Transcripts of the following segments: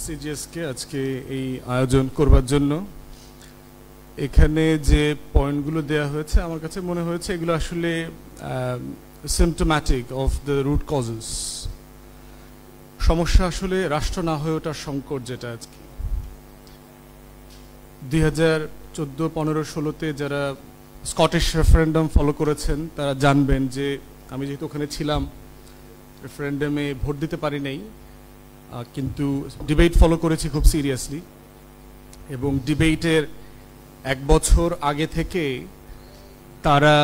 সিজিএসকে আজকে এই আয়োজন করবার জন্য। এখানে যে পয়েন্টগুলো দেয়া হয়েছে আমার কাছে মনে হয়েছে এগুলো আসলে symptomatic of the root causes. সমস্যা আসলে রাষ্ট্র না হয়ে ওঠার সংকট, যেটা আজকে 2014-15-16-তে যারা স্কটিশ রেফারেন্ডাম ফলো করেছেন তারা জানবেন যে আমি যেহেতু ওখানে ছিলাম, রেফারেন্ডামে ভোট দিতে পারি নাই, কিন্তু ডিবেট ফলো করেছি খুব সিরিয়াসলি। এবং ডিবেটের 1 বছর আগে থেকে তারা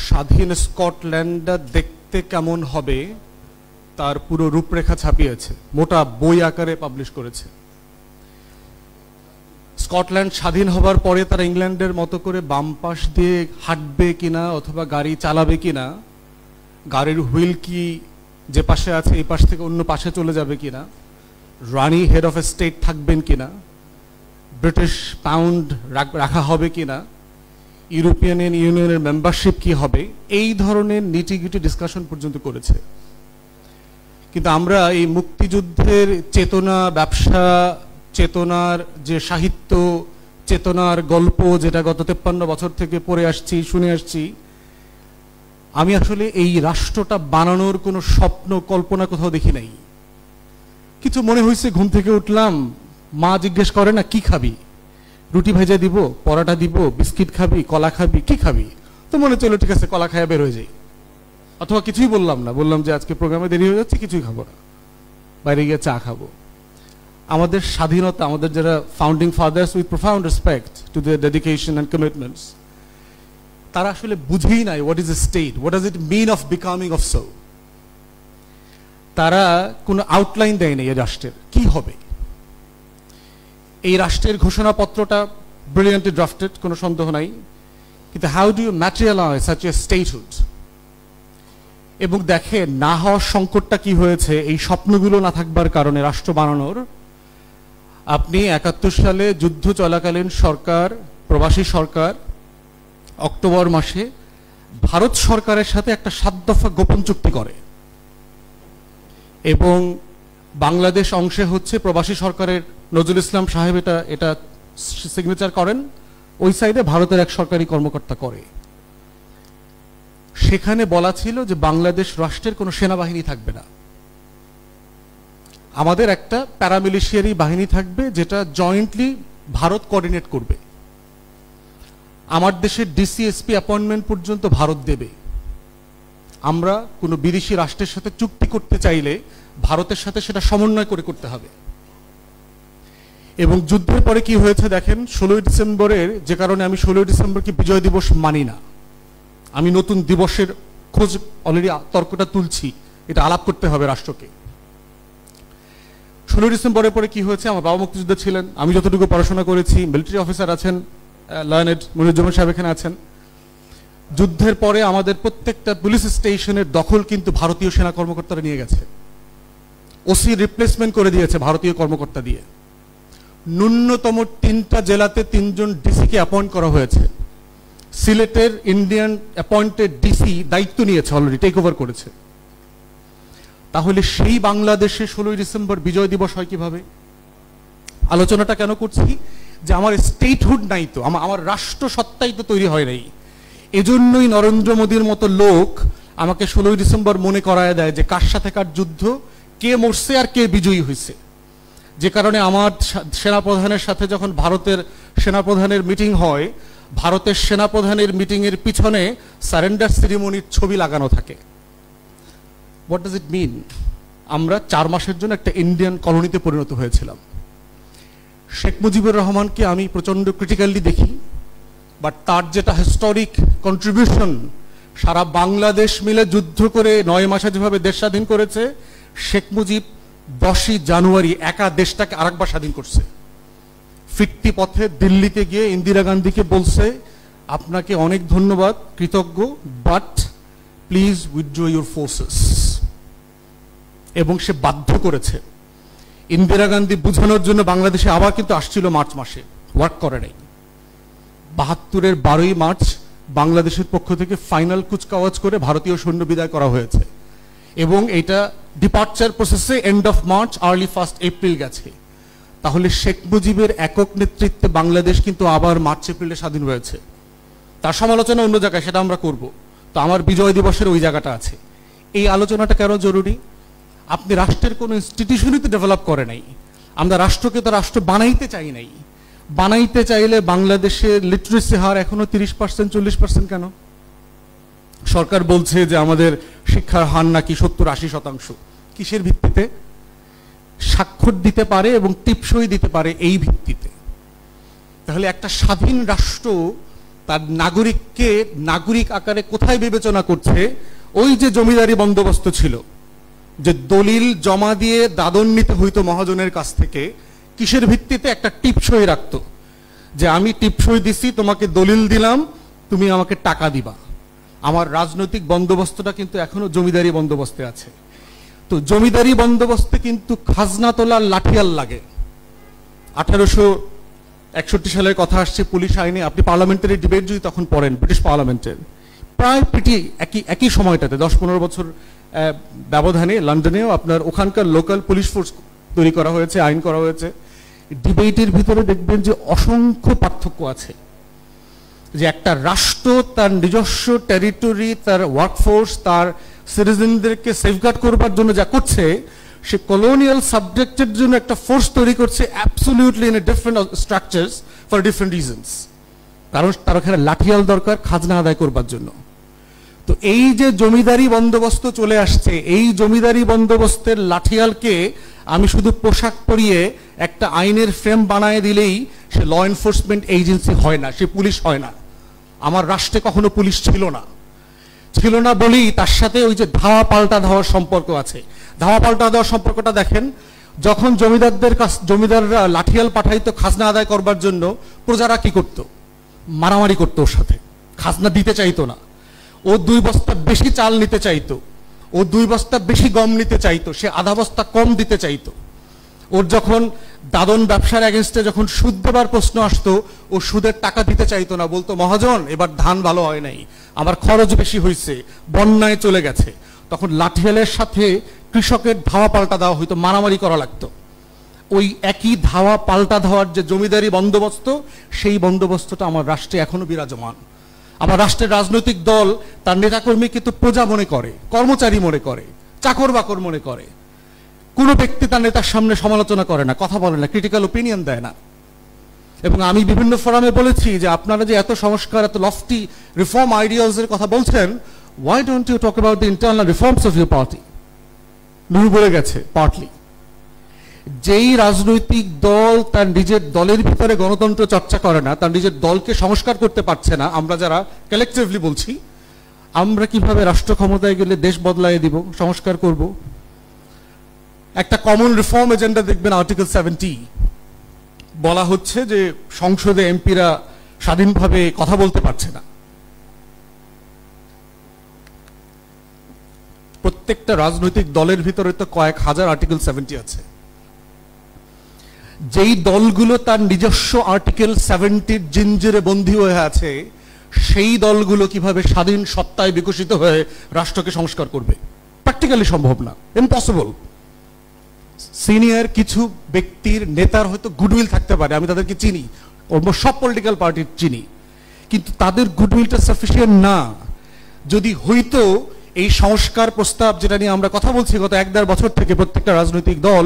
স্বাধীন স্কটল্যান্ডটা দেখতে কেমন হবে তার পুরো রূপরেখা ছাপিয়েছে, মোটা বই আকারে পাবলিশ করেছে। স্কটল্যান্ড স্বাধীন হবার পরে তারা ইংল্যান্ডের মতো করে বাম পাশ দিয়ে হাঁটবে কিনা অথবা গাড়ি চালাবে কিনা, গাড়ির হুইল কি যে পাশে আছে এই পাশ থেকে অন্য পাশে চলে যাবে কিনা, রানী হেড অফ এ স্টেট থাকবেন কিনা, ব্রিটিশ পাউন্ড রাখা হবে কিনা, ইউরোপিয়ান ইউনিয়নের মেম্বারশিপ কি হবে, এই ধরনের নিটিগিটি ডিসকাশন পর্যন্ত করেছে। কিন্তু আমরা এই মুক্তিযুদ্ধের চেতনা, ব্যবসা চেতনার যে সাহিত্য, চেতনার গল্প, যেটা গত 53 বছর থেকে পড়ে আসছি, শুনে আসছি, আমি আসলে এই রাষ্ট্রটা বানানোর কোনো স্বপ্ন কল্পনা কোথাও দেখি নাই। কিছু মনে হয়েছে, ঘুম থেকে উঠলাম, মা জিজ্ঞেস করে না কি খাবি, রুটি ভেজে দিব, পরোটা দিব, বিস্কিট খাবি, কলা খাবি, কি খাবি, তো মনে চলো ঠিক আছে কলা খাইয়া বের হয়ে যাই। অথবা কিছুই বললাম না, বললাম যে আজকে প্রোগ্রামে দেরি হয়ে যাচ্ছে, কিছুই খাবো না, বাইরে গিয়ে চা খাবো। আমাদের স্বাধীনতা, আমাদের যারা founding fathers, with profound respect to their dedication and commitments, তারা আসলে বুঝেই নাই what is a state, what does it mean of becoming of so. তারা কোনো আউটলাইন দেয় নাই এই রাষ্ট্রের কি হবে। এই রাষ্ট্রের ঘোষণাপত্রটা ব্রিলিয়ান্টলি ড্রাফটেড, কোনো সন্দেহ নাই, কিন্তু how do you materialise such a statehood. এবং দেখে না হওয়ার সংকটটা কি হয়েছে, এই স্বপ্নগুলো না থাকবার কারণে রাষ্ট্র বানানোর। আপনি 71 সালে যুদ্ধ চলাকালীন সরকার, প্রবাসী সরকার, অক্টোবর মাসে ভারত সরকারের সাথে একটা 7 দফা গোপন চুক্তি করে এবং বাংলাদেশ অংশে হচ্ছে প্রবাসী সরকারের নজরুল ইসলাম সাহেব এটা সিগনেচার করেন, ওই সাইডে ভারতের এক সরকারি কর্মকর্তা করে। সেখানে বলা ছিল যে বাংলাদেশ রাষ্ট্রের কোনো সেনাবাহিনী থাকবে না, আমাদের একটা প্যারামিলিশিয়ারি বাহিনী থাকবে যেটা জয়েন্টলি ভারত কোঅর্ডিনেট করবে। আমার দেশের ডিসিএসপি অ্যাপয়েন্টমেন্ট পর্যন্ত ভারত দেবে। আমরা কোনো বিদেশি রাষ্ট্রের সাথে চুক্তি করতে চাইলে ভারতের সাথে সেটা সমন্বয় করে করতে হবে। এবং যুদ্ধের পরে কি হয়েছে দেখেন, 16ই ডিসেম্বরের, যে কারণে আমি 16ই ডিসেম্বরকে বিজয় দিবস মানি না, আমি নতুন দিবসের খোঁজ অলরেডি তর্কটা তুলছি, এটা আলাপ করতে হবে রাষ্ট্রকে। 16ই ডিসেম্বরের পরে কি হয়েছে, আমার বাবা মুক্তিযুদ্ধ ছিলেন, আমি যতটুকু পড়াশোনা করেছি, মিলিটারি অফিসার আছেন, লার্নেড মনিরুজ্জামান সাহেব এখানে আছেন। যুদ্ধের পরে আমাদের প্রত্যেকটা পুলিশ স্টেশনের দখল কিন্তু ভারতীয় সেনা কর্মকর্তারা নিয়ে গেছে, ওসি রিপ্লেসমেন্ট করে দিয়েছে ভারতীয় কর্মকর্তা দিয়ে। ন্যূনতম 3টা জেলাতে 3 জন ডিসিকে অ্যাপয়েন্ট করা হয়েছে। সিলেটের ইন্ডিয়ান অ্যাপয়েন্টেড ডিসি দায়িত্ব নিয়েছে, অলরেডি টেক ওভার করেছে। তাহলে সেই বাংলাদেশে 16ই ডিসেম্বর বিজয় দিবস হয় কিভাবে? আলোচনাটা কেন করছি, যে আমার স্টেটহুড নাই তো, আমার রাষ্ট্র সত্তাই তো তৈরি হয় নাই। এজন্যই নরেন্দ্র মোদীর মতো লোক আমাকে 16ই ডিসেম্বর মনে করায় দেয় যে কার সাথে কার যুদ্ধ, কে মরছে আর কে বিজয়ী হয়েছে। যে কারণে আমার সেনাপ্রধানের সাথে যখন ভারতের সেনাপ্রধানের মিটিং হয়, ভারতের সেনাপ্রধানের মিটিংয়ের পিছনে সারেন্ডার সেরিমনির ছবি লাগানো থাকে। হোয়াট ডাজ ইট মিন? আমরা 4 মাসের জন্য একটা ইন্ডিয়ান কলোনিতে পরিণত হয়েছিলাম। শেখ মুজিবুর রহমানকে আমি প্রচণ্ড ক্রিটিক্যালি দেখি, বাট তার যেটা হিস্টোরিক কন্ট্রিবিউশন, সারা বাংলাদেশ মিলে যুদ্ধ করে 9 মাসে যেভাবে দেশ স্বাধীন করেছে, শেখ মুজিব 10ই জানুয়ারি একা দেশটাকে আরেকবার স্বাধীন করছে। ফিরতি পথে দিল্লিতে গিয়ে ইন্দিরা গান্ধীকে বলছে, আপনাকে অনেক ধন্যবাদ, কৃতজ্ঞ, but please withdraw your forces. এবং সে বাধ্য করেছে। ইন্দিরা গান্ধী বুঝানোর জন্য বাংলাদেশে আবার কিন্তু আসছিল মার্চ মাসে, ওয়ার্ক করে নাই। 72-এর 12ই মার্চ বাংলাদেশের পক্ষ থেকে ফাইনাল কুচকাওয়াজ করে ভারতীয় সৈন্য বিদায় করা হয়েছে। এবং এটা ডিপার্চার প্রসেসে end of March early 1 April গেছে। তাহলে শেখ মুজিবের একক নেতৃত্বে বাংলাদেশ কিন্তু আবার মার্চ এপ্রিলে স্বাধীন হয়েছে। তার সমালোচনা অন্য জায়গায়, সেটা আমরা করব। তো আমার বিজয় দিবসের ওই জায়গাটা আছে। এই আলোচনাটা কেন জরুরি? আপনি রাষ্ট্রের কোনো ইনস্টিটিউশনই তো ডেভেলপ করে নাই। আমরা রাষ্ট্রকে তো রাষ্ট্র বানাইতে চাই নাই। বানাইতে চাইলে বাংলাদেশের লিটারেসি হার এখনো 30%, 40% কেন? সরকার বলছে যে আমাদের শিক্ষার হার নাকি 70-80%। কিসের ভিত্তিতে? স্বাক্ষর দিতে পারে এবং টিপসই দিতে পারে এই ভিত্তিতে। তাহলে একটা স্বাধীন রাষ্ট্র তার নাগরিককে নাগরিক আকারে কোথায় বিবেচনা করছে? ওই যে জমিদারি বন্দোবস্ত ছিল, যে দলিল জমা দিয়ে দাদন নিতে হইতো মহাজনের কাছ থেকে, কিসের ভিত্তিতে? একটা টিপসই রাখতো যে আমি টিপসই দিছি, তোমাকে দলিল দিলাম, তুমি আমাকে টাকা দিবা। আমার রাজনৈতিক বন্দোবস্তটা কিন্তু এখনো জমিদারি বন্দোবস্তে আছে। তো জমিদারি বন্দোবস্তে কিন্তু খাজনা তোলার লাঠিয়াল লাগে। 1861 সালের কথা আসছে পুলিশ আইনে। আপনি পার্লামেন্টারি ডিবেট যদি তখন পড়েন, ব্রিটিশ পার্লামেন্টের প্রায় একই সময়টাতে 10-15 বছর ব্যবধানে লন্ডনেও আপনার ওখানকার লোকাল পুলিশ ফোর্স তৈরি করা হয়েছে, আইন করা হয়েছে। ডিবেটের ভিতরে দেখবেন যে অসংখ্য পার্থক্য আছে। যে একটা রাষ্ট্র তার নিজস্ব টেরিটরি, তার ওয়ার্কফোর্স, তার সিটিজেনদেরকে সেফগার্ড করবার জন্য যা করছে, সে কলোনিয়াল সাবজেক্টের জন্য একটা ফোর্স তৈরি করছে absolutely in a different structures for different reasons. কারণ তার ওখানে লাঠিয়াল দরকার খাজনা আদায় করবার জন্য। তো এই যে জমিদারি বন্দোবস্ত চলে আসছে, এই জমিদারি বন্দোবস্তের লাঠিয়ালকে আমি শুধু পোশাক পরিয়ে একটা আইনের ফ্রেম বানায় দিলেই সে ল এনফোর্সমেন্ট এজেন্সি হয় না, সে পুলিশ হয় না। আমার রাষ্ট্রে কখনো পুলিশ ছিল না বলেই তার সাথে ওই যে ধাওয়া পাল্টা ধাওয়ার সম্পর্ক আছে। ধাওয়া পাল্টা দেওয়ার সম্পর্কটা দেখেন, যখন জমিদাররা লাঠিয়াল পাঠাইতো খাজনা আদায় করবার জন্য, প্রজারা কি করত? মারামারি করতো ওর সাথে, খাজনা দিতে চাইতো না। ও 2 বস্তা বেশি চাল নিতে চাইতো, ও 2 বস্তা বেশি গম নিতে চাইতো, সে আধা বস্তা কম দিতে চাইতো। ওর যখন দাদন ব্যবসার এগেনস্টে যখন সুদ দেবার প্রশ্ন আসতো, ও সুদের টাকা দিতে চাইতো না, বলতো মহাজন এবার ধান ভালো হয় নাই, আমার খরচ বেশি হয়েছে, বন্যায় চলে গেছে। তখন লাঠিয়ালের সাথে কৃষকের ধাওয়া পাল্টা দেওয়া হইতো, মারামারি করা লাগতো। ওই একই ধাওয়া পাল্টা ধাওয়ার যে জমিদারি বন্দোবস্ত, সেই বন্দোবস্তটা আমার রাষ্ট্রে এখনো বিরাজমান। আমার রাষ্ট্রের রাজনৈতিক দল তার নেতাকর্মী কিন্তু প্রজা মনে করে, কর্মচারী মনে করে, চাকর বাকর মনে করে। কোনো ব্যক্তি তার নেতার সামনে সমালোচনা করে না, কথা বলে না, ক্রিটিক্যাল ওপিনিয়ন দেয় না। এবং আমি বিভিন্ন ফোরামে বলেছি যে আপনারা যে এত সংস্কার, এত লফটি রিফর্ম আইডিয়ালস এর কথা বলছেন, why don't you talk about the internal reforms of your party? Nuru বলে গেছে পার্টলি। যেই রাজনৈতিক দল তার নিজের দলের ভিতরে গণতন্ত্র চর্চা করে না, তার নিজের দলকে সংস্কার করতে পারছে না, আমরা যারা কালেকটিভলি বলছি আমরা কিভাবে রাষ্ট্র ক্ষমতায় গেলে দেশ বদলায় দিব, সংস্কার করব? একটা কমন রিফর্ম এজেন্ডা দেখবেন আর্টিকেল 70 বলা হচ্ছে যে সংসদে এমপিরা স্বাধীনভাবে কথা বলতে পারছে না। প্রত্যেকটা রাজনৈতিক দলের ভিতরে তো কয়েক হাজার আর্টিকেল 70 আছে। যেই দলগুলো তার নিজস্ব আর্টিকেল 70 জিঞ্জিরে বন্দী হয়ে আছে, সেই দলগুলো কিভাবে স্বাধীন সত্তায় বিকশিত হয়ে রাষ্ট্রকে সংস্কার করবে? প্র্যাকটিক্যালি সম্ভব না, ইম্পসিবল। সিনিয়র কিছু ব্যক্তির নেতার হয়তো গুডউইল থাকতে পারে, আমি তাদেরকে চিনি, অলমোস্ট সব পলিটিক্যাল পার্টির চিনি, কিন্তু তাদের গুডউইলটা সাফিসিয়েন্ট না। যদি হইতো এই সংস্কার প্রস্তাব যেটা নিয়ে আমরা কথা বলছি গত 1-1.5 বছর থেকে, প্রত্যেকটা রাজনৈতিক দল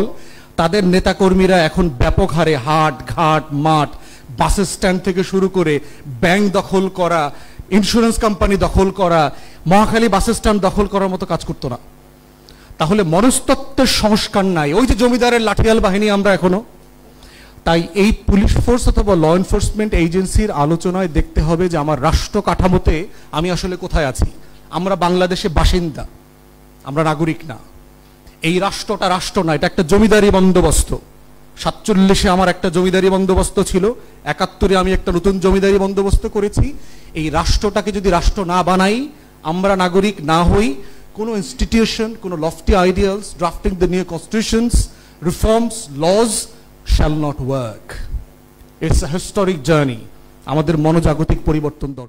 তাদের নেতাকর্মীরা এখন ব্যাপক হারে হাট ঘাট মাঠ বাস স্ট্যান্ড থেকে শুরু করে ব্যাংক দখল করা, ইন্স্যুরেন্স কোম্পানি দখল করা, মহাখালী বাস স্ট্যান্ড দখল করার মতো কাজ করতো না। তাহলে মনস্তত্ত্বের সংস্কার নাই, ওই যে জমিদারের লাঠিয়াল বাহিনী আমরা এখনো। তাই এই পুলিশ ফোর্স অথবা ল এনফোর্সমেন্ট এজেন্সির আলোচনায় দেখতে হবে যে আমার রাষ্ট্র কাঠামোতে আমি আসলে কোথায় আছি। আমরা বাংলাদেশে বাসিন্দা, আমরা নাগরিক না। এই রাষ্ট্রটা রাষ্ট্র না, এটা একটা জমিদারি বন্দোবস্ত। 47-এ আমার একটা জমিদারি বন্দোবস্ত ছিল, 71-এ আমি একটা নতুন জমিদারি বন্দোবস্ত করেছি। এই রাষ্ট্রটাকে যদি রাষ্ট্র না বানাই, আমরা নাগরিক না হই, কোনো ইনস্টিটিউশন, কোনো lofty ideals, drafting the new constitutions, reforms, laws shall not work. It's a historic journey. আমাদের মনোজাগতিক পরিবর্তন দরকার।